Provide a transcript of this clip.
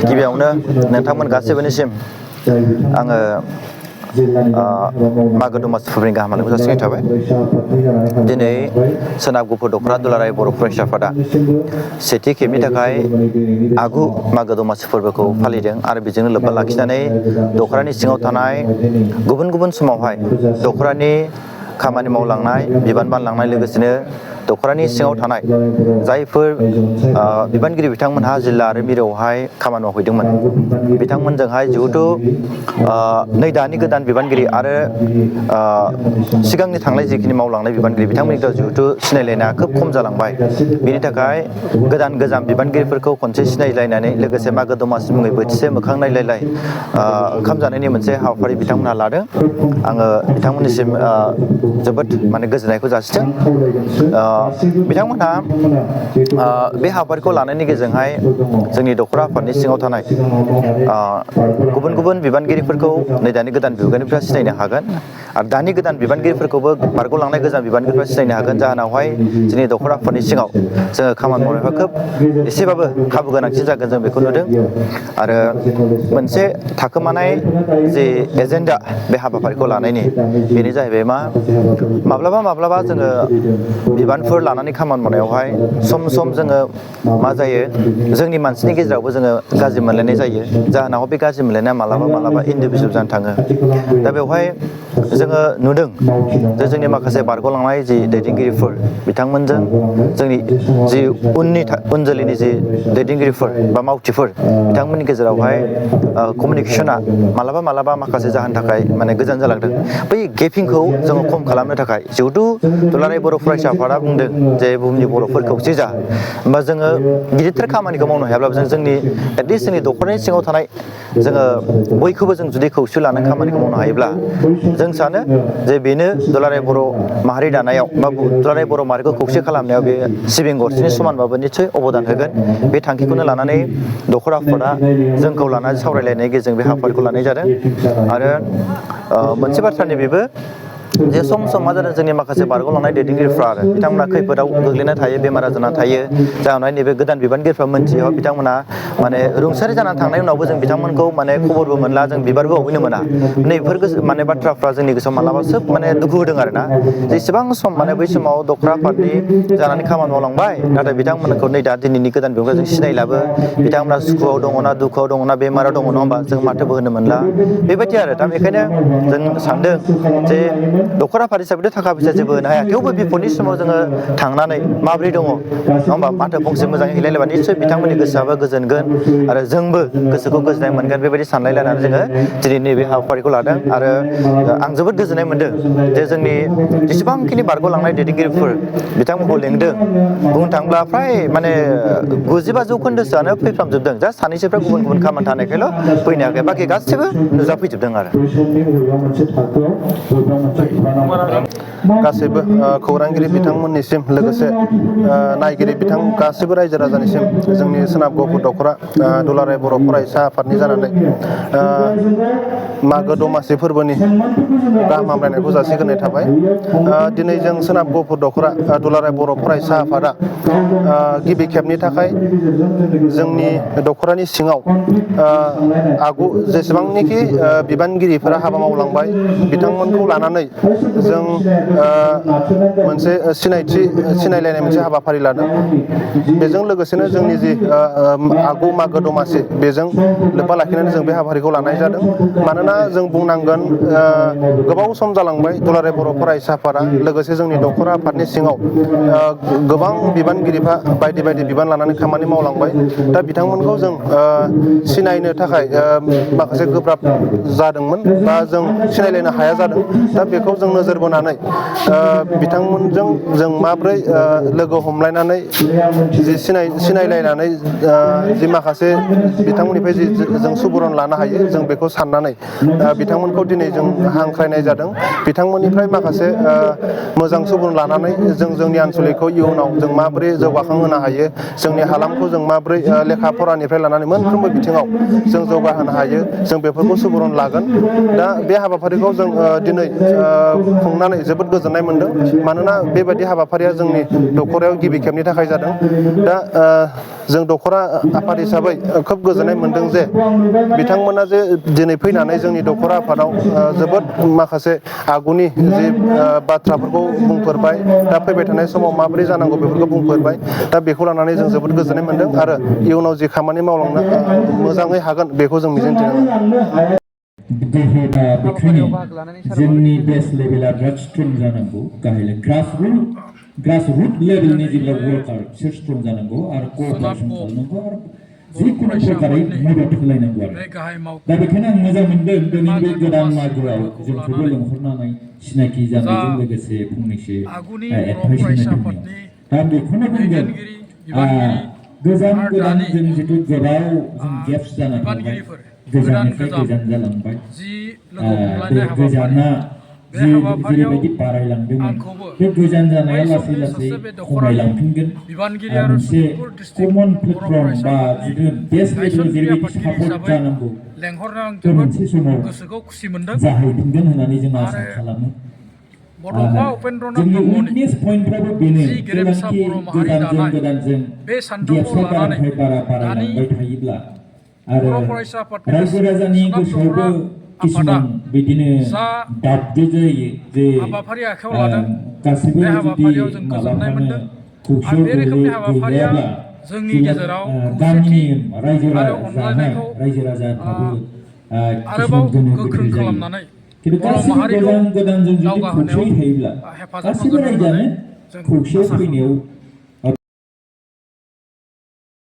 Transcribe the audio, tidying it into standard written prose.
गिबियावनो नोंथांमोन गासैबोनिसिम आङो मागो दमासि फोरबोनि गाहाम हामलायनायखौ जासिनाय थाबाय। दिनै सोनाब गुफुर दख'ना दुलाराय बर' फरायसा आफादा सेथि खेबनि थाखाय आगु मागो दमासि फोरबोखौ फालिदों आरो बेजोंनो लोब्बा लाखिनानै दख'रानि सिङाव थानाय गुबुन गुबुन समावहाय दख'रानि खामानि मावलांनाय बिबान बानलांनाय लोगोसेनो दख'रानि सिङाव थानाय जायफोर बिबानगिरि बिथांमोनहा जिल्ला आरो मिरुआवहाय खामानि मावहैदोंमोन बिथांमोनजोंहाय जिहेथु नै दानि गोदान बिबानगिरि आरो सिगांनि थांनाय जिखिनि मावलांनाय बिबानगिरि बिथांमोननि गेजेराव जिहेथु सिनायलायनाया खोब खम जालांबाय। बिनि थाखाय गोदान गोजाम बिबानगिरिफोरखौ खनसे सिनायलायनानै लोगोसे मागो दमासि मुङै बोथिसे मोखां नायलायलाय ओंखाम जानायनि मोनसे हाबाफारि बिथांमोनहा लादों। आङो बिथांमोननिसिम जोबोद गोजोननायखौ जासिदों। बिथांमोनहा बे हाबाफारिखौ लानायनि गेजेरजोंहाय जोंनि दख'रा आफादनि सिङाव थानाय गुबुन गुबुन बिबानगिरिफोरखौ नै दानि गोदान बिबानगिरिफ्रा सिनायनो हागोन आरो दानि गोदान बिबानगिरिफोरखौबो बारग'लांनाय गोजाम बिबानगिरिफ्रा सिनायनो हागोन। जाहोनावहाय जोंनि दख'रा आफादनि सिङाव जोङो खामानि मावनायफ्रा खोब एसेबाबो खाबु गोनांसिन जागोन जों बेखौ नुदों। आरो मोनसे थाखोमानाय जे एजेन्डा बे हाबाफारिखौ लानायनि बेनो जाहैबाय माब्लाबा जोङो बिबानफोर लानानै खामानि मावनायावहाय सम सम जोङो मा जायो जोंनि मानसिनि गेजेरावबो जोङो गाज्रि मोनलायनाय जायो। जाहोनाव बे गाज्रि मोनलायनाया मालाबा इन्डिभिजुवेल जानो थाङो। दा बेवहाय जोङो नुदों जे जोंनि माखासे बारग'लांनाय जि दैदेनगिरिफोर बिथांमोनजों जोंनि जि उन जोलैनि जि दैदेनगिरिफोर बा मावथिफोर बिथांमोननि गेजेरावहाय कमिउनिकेसना मालाबा माखासे जाहोननि थाखाय गोजान जालांदों। बै गेपिंखौ जोङो खम खालामनो थाखाय जिहेथु दुलाराय बर' फरायसा आफादा बुंदों जे बुहुमनि बर'फोर खौसे जा होमबा जोङो गिदिरथार खामानिखौ मावनो हायाब्लाबो जोंनि एटलिस्ट जोंनि दख'रानि सिङाव थानाय जोङो बयखौबो जों जुदि खौसे लानानै खामानिखौ मावनो हायोब्ला जों सानो जे बेनो दुलाराय बर' माहारि दानायाव बा दुलाराय बर' माहारिखौ खौसे खालामनायाव बे सिबिं गरसेनि समानबाबो निस्सय अबदान होगोन। बे थांखिखौनो लानानै दख'रा आफादा जोंखौ लानानै सावरायलायनायनि गेजेरजों बे हाबाफारिखौ लानाय जादों। आरो मोनसे बाथ्रानि बेबो जे सम मा जादों जोंनि माखासे बारग'लांनाय दैदेनगिरिफ्रा आरो बिथांमोना खैफोदाव गोग्लैना थायो, बेमार आजार जाना थायो। जाहोनाव नैबे गोदान बिबानगिरिफ्रा मोनथियो बिथांमोना रुंसारि जानानै थांनायनि उनावबो जों बिथांमोनखौ खबरबो मोनला, जों बिबारबो बावहैनो मोना। नैबेफोर बाथ्राफ्रा जोंनि गोसोआव मालाबा सोब दुखु होदों आरोना। जेसेबां सम बै समाव दख'रा आफादनि जानानै खामानि मावलांबाय, नाथाय बिथांमोनखौ नै दा दिनैनि गोदान बिबानगिरिजों सिनायलाबो। बिथांमोना सुखुआव दङना दुखुआव दङना बेमाराव दङ नङा होमबा, जों माथोबो होनो मोनला। बेबायदि आरो दा बेखायनो जों सानदों जे दख'रा आफाद हिसाबैथ' थाखा फैसा जेबो होनो हाया, थेवबो बिपदनि समाव जोङो थांनानै माब्रै दङ नङा होमबा, माथो फंसे मोजाङै हैलायलायबा निस्सय बिथांमोननि गोसोआबो गोजोनगोन आरो जोंबो गोसोखौ गोजोननाय मोनगोन। बेबायदि सानलायलायनानै जोङो दिनै नैबे हाबाफारिखौ लादों। आरो आं जोबोद गोजोननाय मोनदों जे जोंनि जेसेबांखिनि बारग'लांनाय दैदेनगिरिफोर बिथांमोनखौ लेंदों। बुंनो थाङोब्ला फ्राय 95% फैफ्रामजोबदों। जास्ट सानैसोफ्रा गुबुन खामानि थानायखायल' फैनो हायाखै, बाखि गासिबो नुजाफैजोबदों आरो। गासैबो खौरांगिरि बिथांमोननिसिम लोगोसे नायगिरि गासैबो रायजो राजानिसिम जोंनि सोनाब गफुर दख'रा दुलाराय बर' फरायसा आफादनि जानानै मागो दमासि फोरबोनि गाहाम हामलायनायखौ जासिग्रोनाय थाबाय। दिनै जों सोनाब गफुर दख'रा दुलाराय बर' फरायसा आफादा गिबि खेबनि थाखाय जोंनि दख'रानि सिङाव जेसेबांनिखि बिबानगिरिफोरा हाबा मावलांबाय बिथांमोनखौ लानानै जों मोनसे सिनायलायनाय मोनसे हाबाफारि लादों। बेजों लोगोसेनो जोंनि जि आगु मागो दमासि बेजों लोब्बा लाखिनानै जों बे हाबाफारिखौ लानाय जादों। मानोना जों बुंनांगोन गोबाव सम जालांबाय दुलाराय बर' फरायसा आफादा लोगोसे जोंनि दख'रा आफादनि सिङाव गोबां बिबानगिरिफ्रा बायदि बिबान लानानै खामानि मावलांबाय। दा बिथांमोनखौ जों सिनायनो थाखाय माखासे गोब्राब जादोंमोन बा जों सिनायलायनो हाया जादों। दा बेखौ जों नोजोर बोनानै बिथांमोनजों जों माब्रै लोगो हमलायनानै जि सिनायलायनानै जि माखासे बिथांमोननिफ्राय जि जों सुबुरुन लानो हायो, जों बेखौ साननानै बिथांमोनखौ दिनै जों हांख्रायनाय जादों। बिथांमोननिफ्राय माखासे मोजां सुबुरुन लानानै जों जोंनि आनसलिकखौ इयुनाव जों माबोरै जौगाखांहोनो हायो, जोंनि हालामखौ जों माबोरै लेखा फरानिफ्राय लानानै मोनफ्रोमबो बिथिङाव जों जौगाहोनो हायो, जों बेफोरखौ सुबुरुन लागोन। दा बे हाबाफारिखौ जों दिनै खुंनानै जोबोद गोजोननाय मोनदों मानोना बेबायदि हाबाफारिया जोंनि दख'रायाव गिबि खेबनि थाखाय जादों दा जों दख'रा आफाद हिसाबै खोब गोजोननाय मोनदों जे बिथांमोना जे दिनै फैनानै जोंनि दख'रा आफादाव जोबोद माखासे आगुनि जि बाथ्राफोरखौ बुंफोरबाय दा फैबाय थानाय समाव माबोरै जानांगौ बेफोरखौ बुंफोरबाय दा बेखौ लानानै जों जोबोद गोजोननाय मोनदों आरो इयुनाव जि खामानि मावलांनो मोजाङै हागोन बेखौ जों मिजिंथिदों बेखायनो जोंनि बेस लेभेला बिराद स्ट्रं जानांगौ गाहाय ग्रासरुट लेभेलनि जेब्ला वर्कार बिसोर स्ट्रं जानांगौ आरो क'अपारेसन खालामनांगौ आरो जिखुनु प्रकारै मदद होलायनांगौ आरो दा बेखायनो आं मोजां मोनदों दिनै बे गोदान मागोआव जोंखौबो लेंहरनानै सिनाखि जानायजों लोगोसे फंनैसो एडभाइस होनो थांनायाव दा बेखौनो बुंगोन गोजान जों जिथु गोबाव जों गेप्स जाना थाबाय गोजाननिफ्राय गोजान जालांबाय बे गोजाना जेरैबायदि बारायलांदोंमोन बे गोजान जानाया लासै लासै खमायलांफिनगोन मोनसे कमन प्लेटफर्म बा जिथु बेस्ट लेभेल जेरैबायदि सापर्ट जानांगौ बे मोनसे समाव जाहैफिनगोन होननानै जों आसा खालामो जोंनि उइकनेस पइन्टफ्राबो बेनो जेब्लानाखि गोदानजों गेप्सआ बारानिफ्राय बारा बारायलांबाय थायोब्ला आरो रायजो राजानि गोसोआवबो किसुमान बिदिनो दाबबो जायो जे गासिबो जुदि माबाफ्रानो खौसेयाव गैलायाब्ला गामिनि रायजो राजाफ्राबो किसुमान गोनो गोथो जायो खिन्थु गासिबो गोदानजों जुदि खौसेयै थायोब्ला गासिबो रायजोआनो खौसेयाव फैनायाव